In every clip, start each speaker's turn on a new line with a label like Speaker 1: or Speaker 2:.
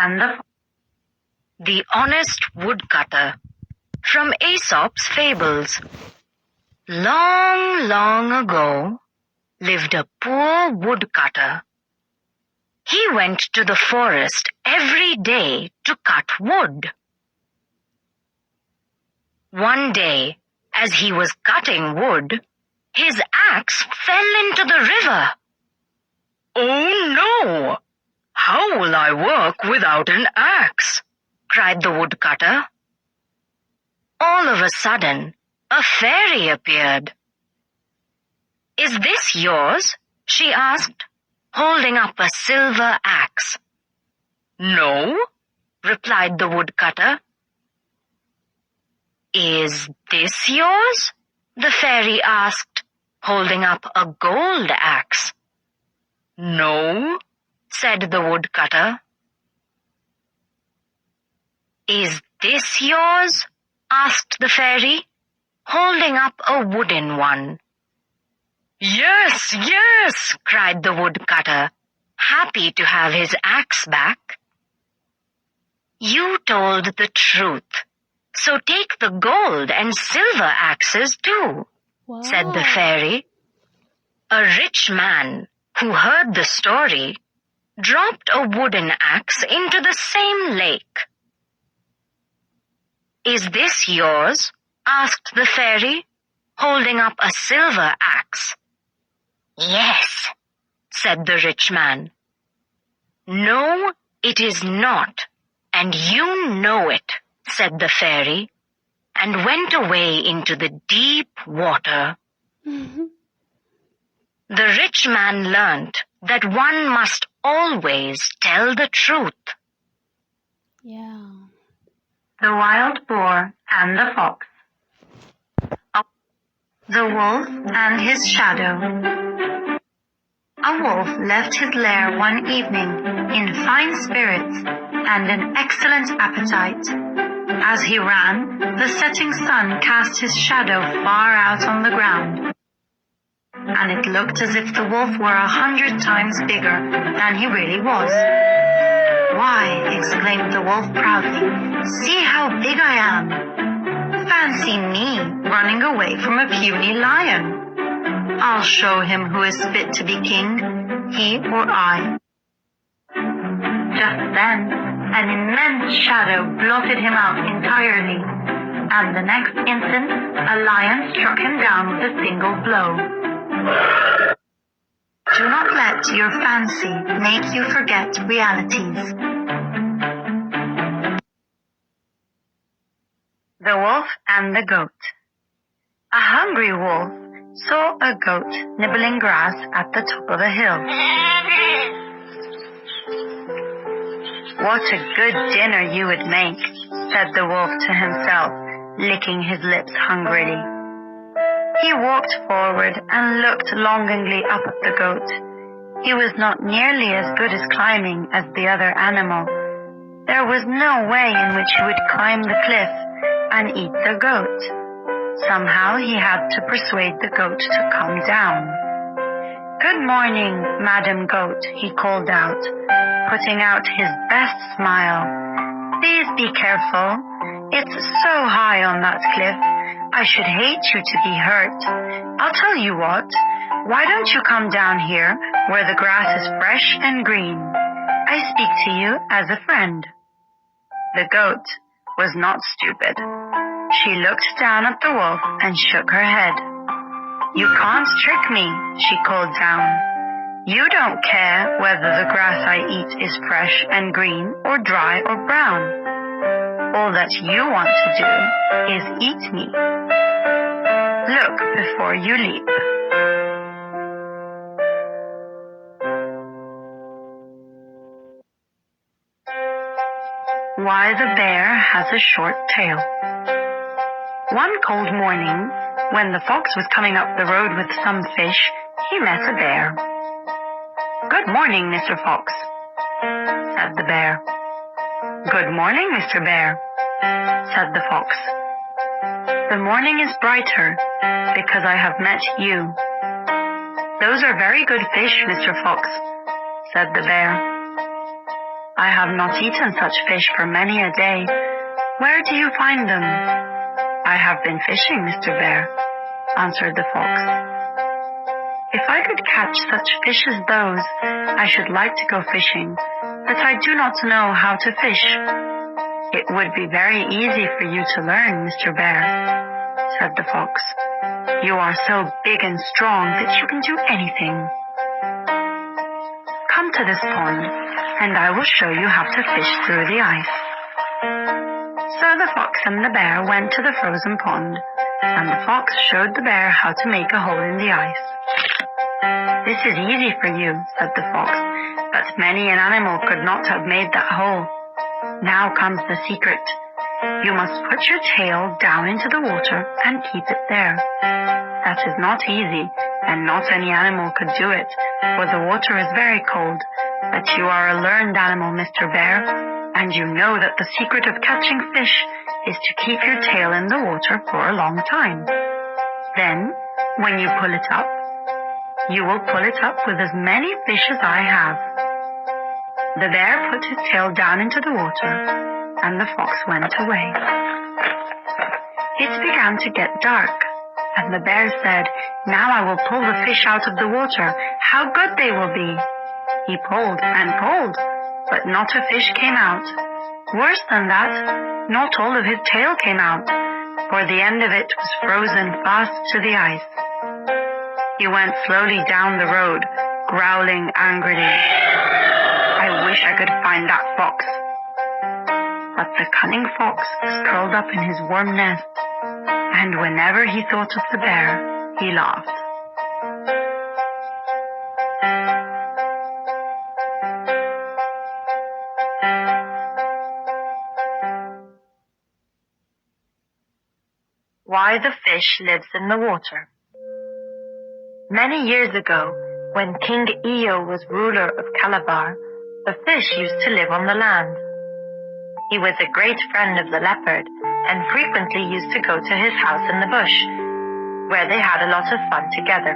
Speaker 1: and the Honest Woodcutter. From Aesop's Fables. Long, long ago lived a poor woodcutter. He went to the forest every day to cut wood. One day, as he was cutting wood, his axe fell into the river. "Oh no! How will I work without an axe?" cried the woodcutter. All of a sudden, a fairy appeared. "Is this yours?" she asked, holding up a silver axe. "No," replied the woodcutter. "Is this yours?" the fairy asked, holding up a gold axe. "No," said the woodcutter. "Is this yours?" asked the fairy, holding up a wooden one. "Yes, yes," cried the woodcutter, happy to have his axe back. "You told the truth, so take the gold and silver axes too," said the fairy. A rich man who heard the story dropped a wooden axe into the same lake. "Is this yours?" asked the fairy, holding up a silver axe. "Yes," said the rich man. "No, it is not, and you know it," said the fairy, and went away into the deep water. The rich man learnt that one must always tell the truth.
Speaker 2: Yeah.
Speaker 1: The Wild Boar and the Fox. The Wolf and his Shadow. A wolf left his lair one evening in fine spirits and an excellent appetite. As he ran, the setting sun cast his shadow far out on the ground, and it looked as if the wolf were 100 times bigger than he really was. "Why," exclaimed the wolf proudly, "see how big I am! Fancy me running away from a puny lion. I'll show him who is fit to be king, he or I." Just then, an immense shadow blotted him out entirely, and the next instant a lion struck him down with a single blow. Do not let your fancy make you forget realities. The Wolf and the Goat. A hungry wolf saw a goat nibbling grass at the top of a hill. "What a good dinner you would make," said the wolf to himself, licking his lips hungrily. He walked forward and looked longingly up at the goat. He was not nearly as good at climbing as the other animal. There was no way in which he would climb the cliff and eat the goat. Somehow he had to persuade the goat to come down. "Good morning, Madam Goat," he called out, putting out his best smile. "Please be careful. It's so high on that cliff. I should hate you to be hurt. I'll tell you what. Why don't you come down here where the grass is fresh and green? I speak to you as a friend." The goat was not stupid. She looked down at the wolf and shook her head. "You can't trick me," she called down. "You don't care whether the grass I eat is fresh and green or dry or brown. All that you want to do is eat me. Look before you leap." Why the Bear Has a Short Tail. One cold morning, when the fox was coming up the road with some fish, he met a bear. "Good morning, Mr. Fox," said the bear. "Good morning, Mr. Bear," said the fox. "The morning is brighter because I have met you." "Those are very good fish, Mr. Fox," said the bear. I have not eaten such fish for many a day. Where do you find them?" "I have been fishing, Mr. Bear," answered the fox. "If I could catch such fish as those, I should like to go fishing, but I do not know how to fish." "It would be very easy for you to learn, Mr. Bear," said the fox. "You are so big and strong that you can do anything. Come to this pond, and I will show you how to fish through the ice." So the fox and the bear went to the frozen pond, and the fox showed the bear how to make a hole in the ice. "This is easy for you," said the fox, "but many an animal could not have made that hole. Now comes the secret. You must put your tail down into the water and keep it there. That is not easy, and not any animal could do it, for the water is very cold. But you are a learned animal, Mr. Bear, and you know that the secret of catching fish is to keep your tail in the water for a long time. Then, when you pull it up, you will pull it up with as many fish as I have." The bear put his tail down into the water, and the fox went away. It began to get dark, and the bear said, "Now I will pull the fish out of the water. How good they will be!" He pulled and pulled, but not a fish came out. Worse than that, not all of his tail came out, for the end of it was frozen fast to the ice. He went slowly down the road, growling angrily. "I wish I could find that fox." But the cunning fox was curled up in his warm nest, and whenever he thought of the bear, he laughed. Why the fish lives in the water. Many years ago, when King Io was ruler of Calabar, the fish used to live on the land. He was a great friend of the leopard, and frequently used to go to his house in the bush, where they had a lot of fun together.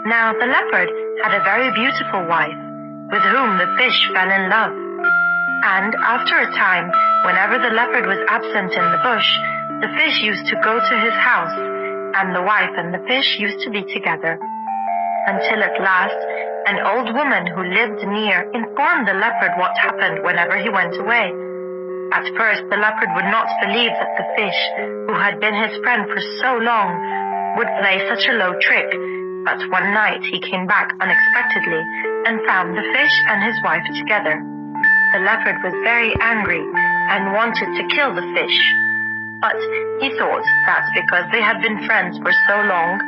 Speaker 1: Now the leopard had a very beautiful wife, with whom the fish fell in love. And after a time, whenever the leopard was absent in the bush, the fish used to go to his house, and the wife and the fish used to be together. Until at last, an old woman who lived near informed the leopard what happened whenever he went away. At first, the leopard would not believe that the fish, who had been his friend for so long, would play such a low trick, but one night he came back unexpectedly and found the fish and his wife together. The leopard was very angry and wanted to kill the fish, but he thought that because they had been friends for so long,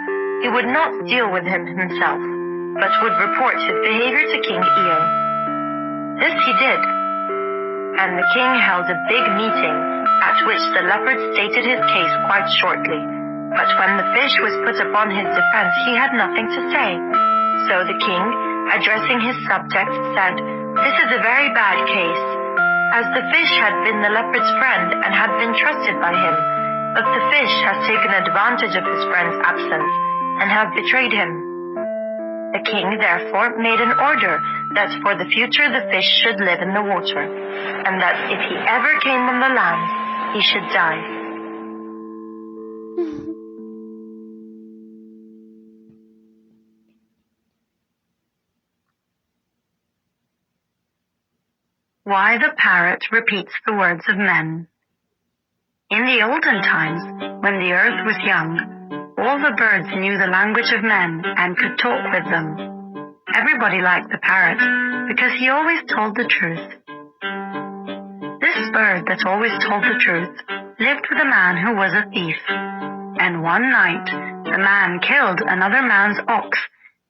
Speaker 1: he would not deal with him himself, but would report his behavior to King Io. This he did, and the king held a big meeting at which the leopard stated his case quite shortly. But when the fish was put upon his defense, he had nothing to say. So the king, addressing his subjects, said, "This is a very bad case, as the fish had been the leopard's friend and had been trusted by him, but the fish has taken advantage of his friend's absence and have betrayed him." The king therefore made an order that for the future the fish should live in the water, and that if he ever came on the land, he should die. Why the parrot repeats the words of men. In the olden times, when the earth was young, all the birds knew the language of men and could talk with them. Everybody liked the parrot because he always told the truth. This bird that always told the truth lived with a man who was a thief. And one night, the man killed another man's ox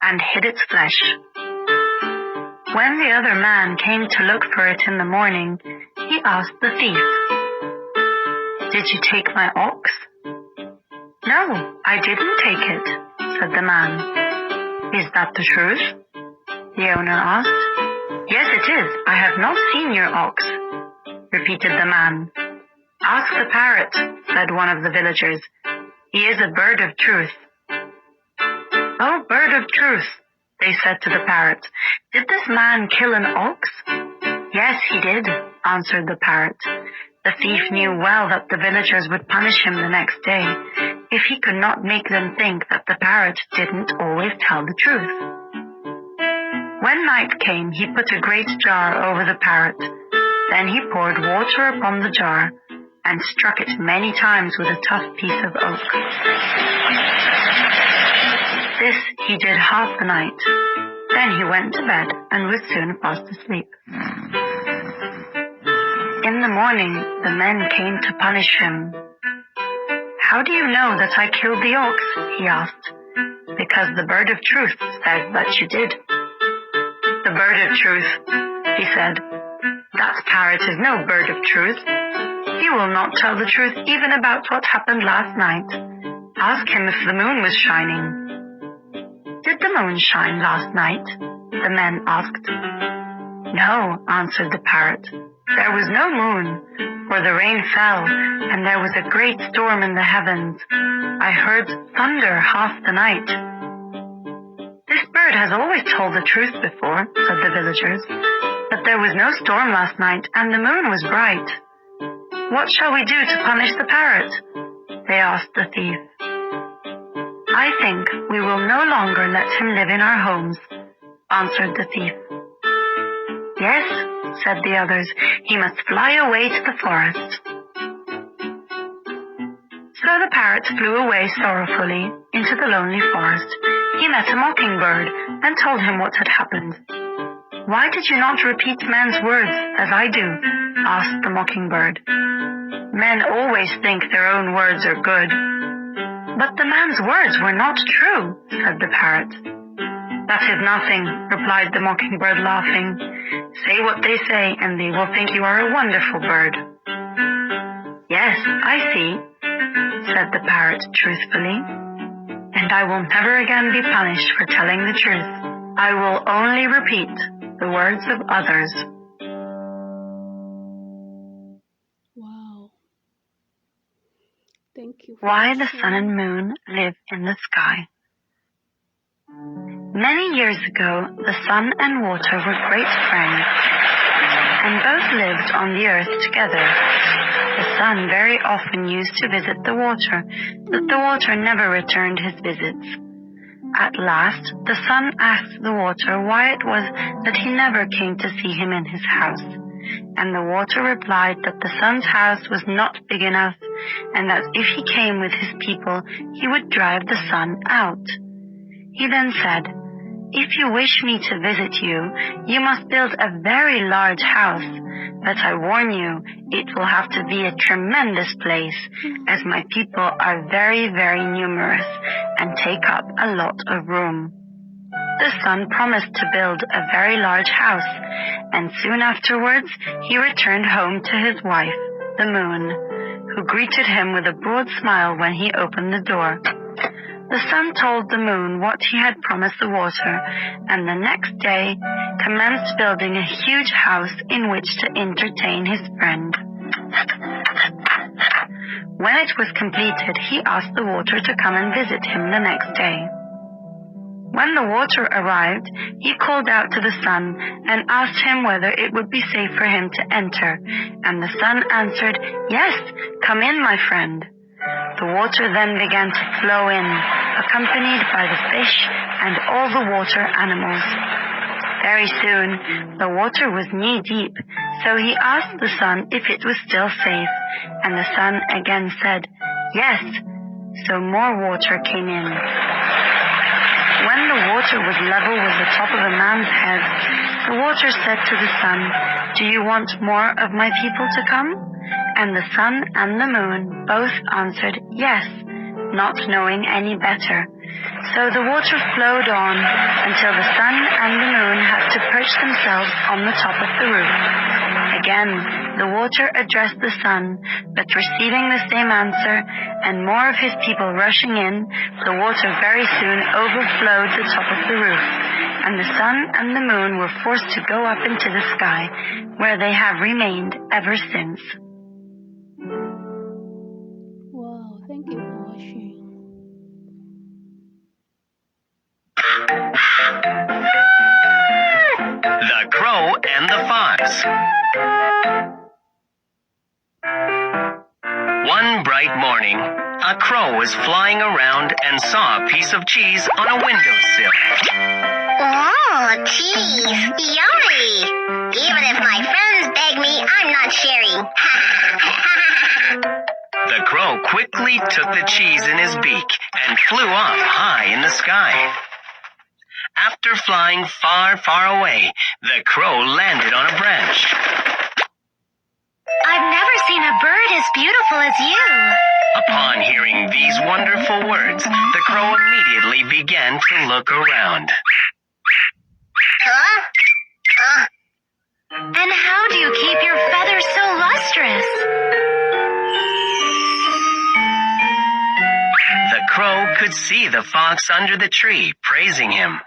Speaker 1: and hid its flesh. When the other man came to look for it in the morning, he asked the thief, "Did you take my ox?" "No, I didn't take it," said the man. "Is that the truth?" the owner asked. "Yes, it is. I have not seen your ox," repeated the man. "Ask the parrot," said one of the villagers. "He is a bird of truth." "Oh, bird of truth," they said to the parrot, "did this man kill an ox?" Yes, he did, answered the parrot. The thief knew well that the villagers would punish him the next day if he could not make them think that the parrot didn't always tell the truth. When night came, he put a great jar over the parrot. Then he poured water upon the jar and struck it many times with a tough piece of oak. This he did half the night. Then he went to bed and was soon fast asleep. In the morning, the men came to punish him. How do you know that I killed the ox? He asked. Because the bird of truth says that you did. The bird of truth, he said. That parrot is no bird of truth. He will not tell the truth even about what happened last night. Ask him if the moon was shining. Did the moon shine last night? The men asked. No, answered the parrot. There was no moon, for the rain fell, and there was a great storm in the heavens. I heard thunder half the night. This bird has always told the truth before, said the villagers, but there was no storm last night, and the moon was bright. What shall we do to punish the parrot? They asked the thief. I think we will no longer let him live in our homes, answered the thief. Yes, said the others, he must fly away to the forest. So the parrot flew away sorrowfully into the lonely forest. He met a mockingbird and told him what had happened. Why did you not repeat men's words as I do? Asked the mockingbird. Men always think their own words are good. But the man's words were not true, said the parrot. That is nothing, replied the mockingbird, laughing. Say what they say, and they will think you are a wonderful bird. Yes, I see, said the parrot truthfully. And I will never again be punished for telling the truth. I will only repeat the words of others.
Speaker 2: Wow. Thank you.
Speaker 1: Why the sun and moon live in the sky. Many years ago, the sun and water were great friends, and both lived on the earth together. The sun very often used to visit the water, but the water never returned his visits. At last, the sun asked the water why it was that he never came to see him in his house. And the water replied that the sun's house was not big enough, and that if he came with his people, he would drive the sun out. He then said, If you wish me to visit you, you must build a very large house. But I warn you, it will have to be a tremendous place, as my people are very, very numerous and take up a lot of room. The sun promised to build a very large house, and soon afterwards he returned home to his wife, the moon, who greeted him with a broad smile when he opened the door. The sun told the moon what he had promised the water, and the next day commenced building a huge house in which to entertain his friend. When it was completed, he asked the water to come and visit him the next day. When the water arrived, he called out to the sun and asked him whether it would be safe for him to enter, and the sun answered, Yes, come in, my friend. The water then began to flow in, accompanied by the fish and all the water animals. Very soon, the water was knee-deep, so he asked the sun if it was still safe, and the sun again said, Yes, so more water came in. When the water was level with the top of a man's head, the water said to the sun, Do you want more of my people to come? And the sun and the moon both answered yes, not knowing any better. So the water flowed on until the sun and the moon had to perch themselves on the top of the roof. Again, the water addressed the sun, but receiving the same answer and more of his people rushing in, the water very soon overflowed the top of the roof, and the sun and the moon were forced to go up into the sky, where they have remained ever since.
Speaker 2: Wow, thank you for watching.
Speaker 3: The Crow and the Fox. bright morning, a crow was flying around and saw a piece of cheese on a windowsill.
Speaker 4: Oh, cheese! Yummy! Even if my friends beg me, I'm not sharing.
Speaker 3: The crow quickly took the cheese in his beak and flew off high in the sky. After flying far, far away, the crow landed on a branch.
Speaker 4: I've never seen a bird as beautiful as you.
Speaker 3: Upon hearing these wonderful words, the crow immediately began to look around.
Speaker 4: Huh?
Speaker 1: And how do you keep your feathers so lustrous?
Speaker 3: The crow could see the fox under the tree, praising him.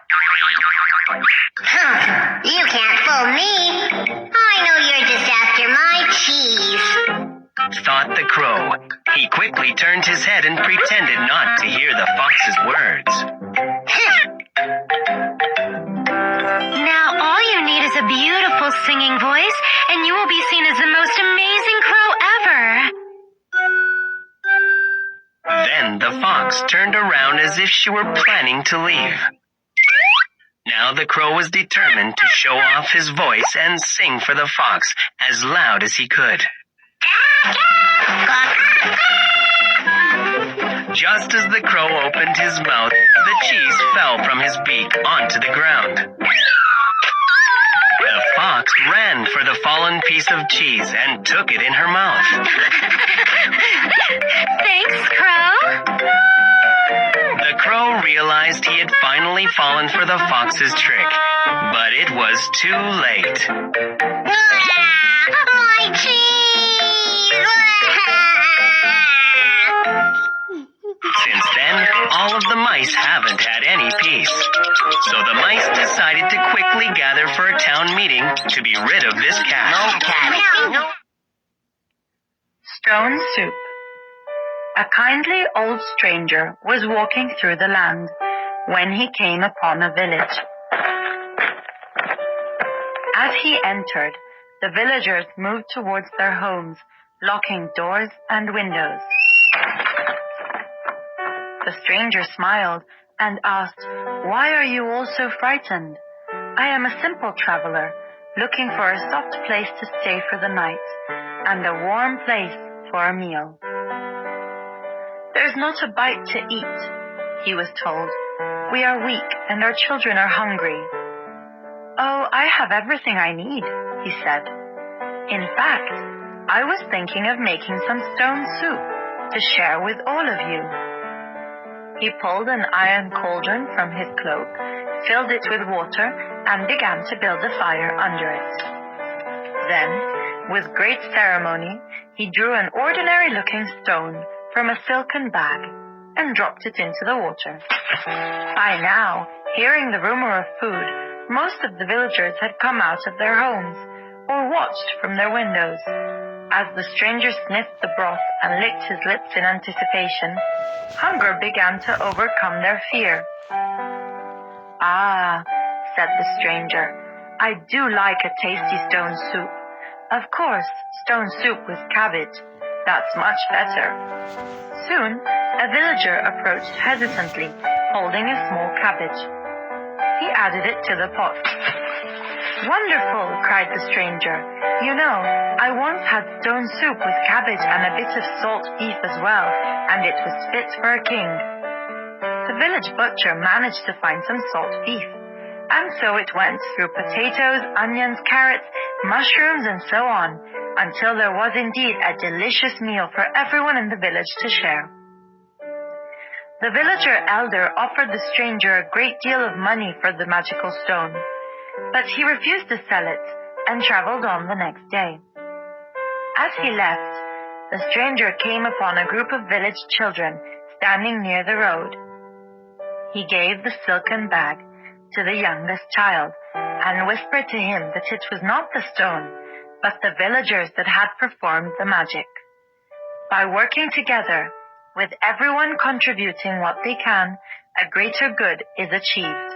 Speaker 4: You can't fool me. I know you're just after my cheese.
Speaker 3: Thought the crow. He quickly turned his head and pretended not to hear the fox's words.
Speaker 1: Now all you need is a beautiful singing voice, and you will be seen as the most amazing crow ever.
Speaker 3: Then the fox turned around as if she were planning to leave. Now the crow was determined to show off his voice and sing for the fox as loud as he could. Just as the crow opened his mouth, the cheese fell from his beak onto the ground. The fox ran for the fallen piece of cheese and took it in her mouth.
Speaker 1: Thanks, Crow.
Speaker 3: The crow realized he had finally fallen for the fox's trick, but it was too late.
Speaker 4: My cheese!
Speaker 3: Since then, all of the mice haven't had any peace. So the mice decided to quickly gather for a town meeting to be rid of this cat.
Speaker 4: No.
Speaker 1: Stone Soup. A kindly old stranger was walking through the land when he came upon a village. As he entered, the villagers moved towards their homes, locking doors and windows. The stranger smiled and asked, "Why are you all so frightened? I am a simple traveler, looking for a soft place to stay for the night, and a warm place for a meal." "There's not a bite to eat," he was told. "We are weak and our children are hungry." "Oh, I have everything I need," he said. "In fact, I was thinking of making some stone soup to share with all of you." He pulled an iron cauldron from his cloak, filled it with water, and began to build a fire under it. Then, with great ceremony, he drew an ordinary-looking stone from a silken bag and dropped it into the water. By now, hearing the rumor of food, most of the villagers had come out of their homes or watched from their windows. As the stranger sniffed the broth and licked his lips in anticipation, hunger began to overcome their fear. "Ah," said the stranger, "I do like a tasty stone soup. Of course, stone soup with cabbage. That's much better." Soon, a villager approached hesitantly, holding a small cabbage. He added it to the pot. "Wonderful," cried the stranger. "You know, I once had stone soup with cabbage and a bit of salt beef as well, and it was fit for a king." The village butcher managed to find some salt beef, and so it went through potatoes, onions, carrots, mushrooms, and so on, until there was indeed a delicious meal for everyone in the village to share. The villager elder offered the stranger a great deal of money for the magical stone, but he refused to sell it and traveled on the next day. As he left, the stranger came upon a group of village children standing near the road. He gave the silken bag to the youngest child and whispered to him that it was not the stone, but the villagers that had performed the magic. By working together, with everyone contributing what they can, a greater good is achieved.